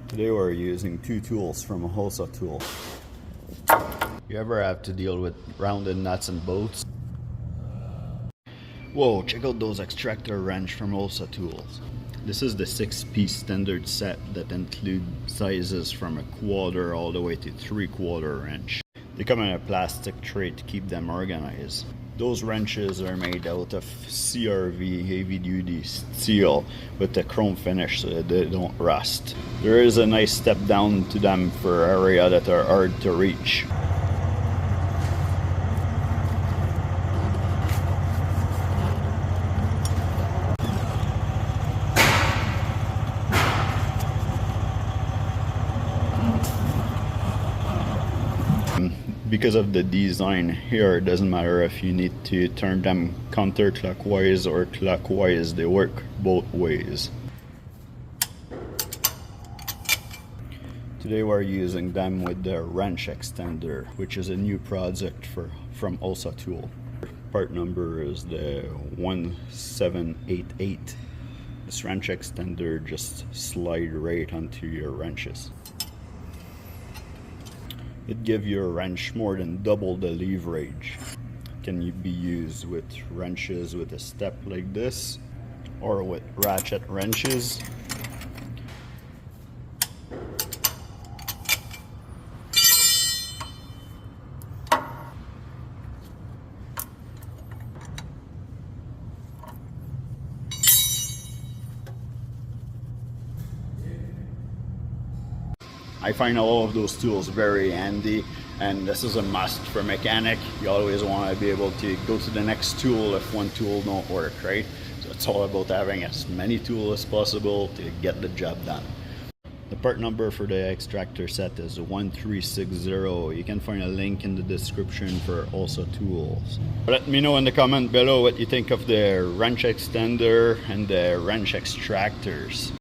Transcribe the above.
Today we're using two tools from Olsatools. You ever have to deal with rounded nuts and bolts? Whoa, check out those Extractor wrench from Olsatools. This is the 6-piece standard set that include sizes from a 1/4 all the way to 3/4 inch. They come in a plastic tray to keep them organized. Those wrenches are made out of CRV heavy duty steel with a chrome finish so that they don't rust. There is a nice step down to them for areas that are hard to reach. Because of the design here, it doesn't matter if you need to turn them counterclockwise or clockwise, they work both ways. Today we're using them with the wrench extender, which is a new project from Olsatools. Part number is the 1788. This wrench extender just slide right onto your wrenches. It gives your wrench more than double the leverage. It can be used with wrenches with a step like this or with ratchet wrenches. I find all of those tools very handy, and this is a must for mechanic. You always want to be able to go to the next tool if one tool don't work, right? So it's all about having as many tools as possible to get the job done. The part number for the Extractor set is 1360. You can find a link in the description for Olsatools. Let me know in the comment below what you think of the wrench extender and the wrench extractors.